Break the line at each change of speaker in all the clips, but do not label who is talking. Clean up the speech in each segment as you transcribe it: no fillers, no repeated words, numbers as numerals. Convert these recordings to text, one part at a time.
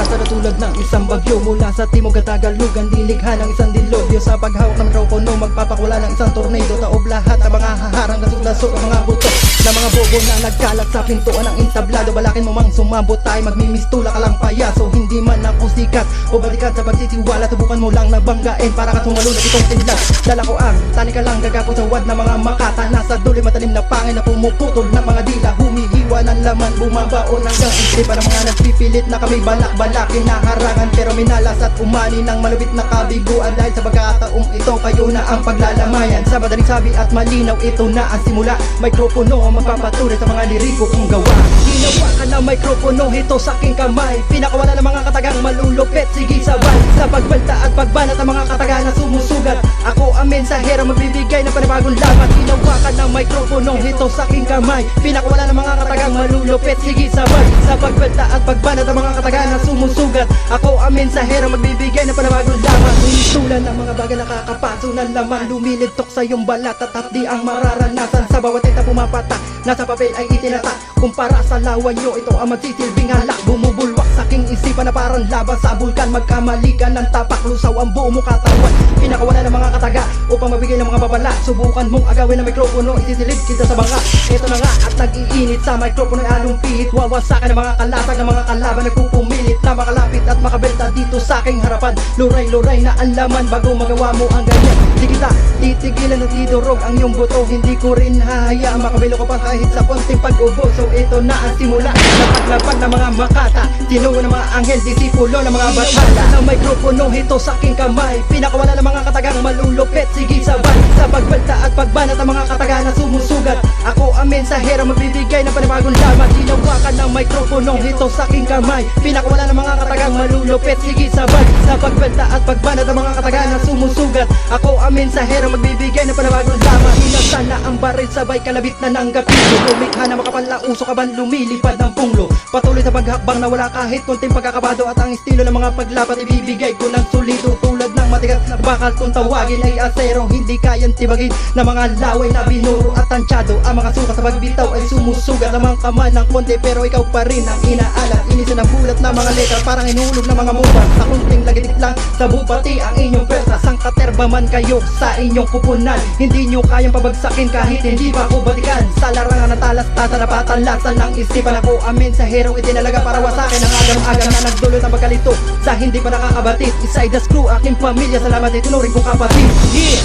Umasa na tulad ng isang bagyo mula sa timog at tagalugan, dilikha ng isang dilobyo. Sa paghawak ng mikropono, magpapakwala ng isang tornado. Taob lahat ang mga haharang, lasok-lasok ang mga buto na mga bobo na nagkalat sa pintuan ng entablado. Balakin mo mang sumabot tayo, magmimistula ka lang payaso. Hindi man ako sikat o balikan sa pagsisiwala, subukan mo lang nabanggain para ka tumalunod itong tinlag. Dala ko ang tanika lang gagapo sa wad na mga makata. Nasa duloy matalim na pangin na pumuputol ng mga dila. Humihiwa ng laman, bumabaon hanggang isipan ng mga nagpipilit na kami balak-balakin na harangan. Pero minalas at umani ng malupit na kabiguan, dahil sa pagkakataong ito kayo na ang paglalamayan. Sa madaling sabi at malinaw, ito na ang simula. Mikropono ang magpapatunay sa mga liriko kong gawa. Ginawa ka ng mikropono, ito sa aking kamay. Pinakawala ng mga katagang malulupit, sige sabay. Sa pagbalta at pagbanat ng mga katagang na sumusugat, ako ang mensahero, magbibigay ng panibagong laban. Ginawa ka ng mikropono, ito sa aking kamay. Pinakawala ng mga katagang malulupit, sige sabay. Sa pagbalta at pagbanat ng mga katagang na sumusugat, ako ang mensahero, magbibigay ng panibagong laban. Hinitulan ng mga bagay nakakapaso ng laman, lumiliptok sa iyong balat at hapdi ang mararanasan. Sa bawat tita pumapatak, nasa papel ay itinata. Kumpara sa lawan nyo, ito ang magsisilbing halak. Bumubulwak sa aking isipan na parang laba sa bulkan. Magkamali ka ng tapak, lusaw ang buo mo katawan. Pinakawala ng mga kataga upang mabigay ng mga babala. Subukan mong agawin ng mikropono, itisilid kita sa banga. Ito na nga at nag-iinit sa mikropono ay along pihit. Wawasakan ng mga kalatag ng mga kalaban, nagpupumilit na makalapit at makabelta dito sa aking harapan. Luray-luray na ang laman bago magawa mo ang ganyan. Di kita titigilan at idurog ang iyong buto. Hindi ko rin hahayaan makabilo ko pa kahit sa konting pag-ubo. So ito na ang simula ng paglaban ng mga makata, tinungo ng mga anghel, disipulo ng mga batala. Ng mikropono, ito sa aking kamay. Pinakawala ng mga katagang malulupit, sige sabay. Sa pagbalta at pagbanat ng mga katagang na sumusugat, ako ang mensahero, magbibigay ng panibagong laman. Ginawa ka ng mikropono, ito sa aking kamay. Pinakawala ng mga katagang malulupit, sige sabay. Sa pagbalta at pagbanat ng mga katagang na sumusugat, ako ang mensahero, magbibigay ng panibagong laman. Hinasa na ang baril, sabay kalabit na ng gapito. Lumikha na makapal na uso ka ban lumilipad ng punglo. Patuloy sa paghakbang na wala kahit konting pagkakabado. At ang estilo ng mga paglapat ibibigay ko ng solido. Tulad ng matigas na bakal kung tawagin ay asero. Hindi kayang tibagin ng mga laway na binuro at tansyado. Ang mga suka sa pagbitaw ay sumusugat ng mga kamay ng konti, pero ikaw pa rin ang inaalat. Inisin ang bulat na mga letra, parang inulog ng mga mupa. Sa kunting lagitik lang sa bupati ang inyong pwersa. Sangkaterba man kayo sa inyong kupunan, hindi nyo kayang pabagsakin kahit hindi pa ako batikan. Sa larangan na talas-tasa na patalasan ng isipan, ako ang mensahero, itinalaga para wasakin ang agam-agam na nagdulot ng pagkalito sa hindi pa nakakabatid. Inside the screw, aking pamilya, salamat itinuring kong kapatid. Yeah!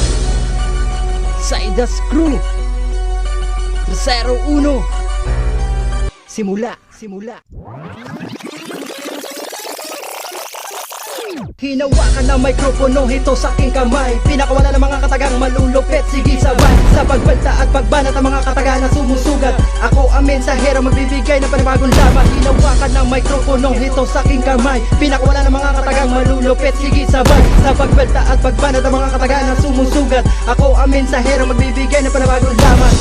Inside the screw 01. Simula. Hinawakan ng mikropono, ito sa aking kamay. Pinakawala ng mga katagang malulupit, sige sabay. Sa pagbalta at pagbanat ng mga katagang na sumusugat, ako ang mensahero, magbibigay ng panibagong laban. Hinawakan ng mikropono, ito sa aking kamay. Pinakawala ng mga katagang malulupit, sige sabay. Sa pagbalta at pagbanat ng mga katagang na sumusugat, ako ang mensahero, magbibigay ng panibagong laban.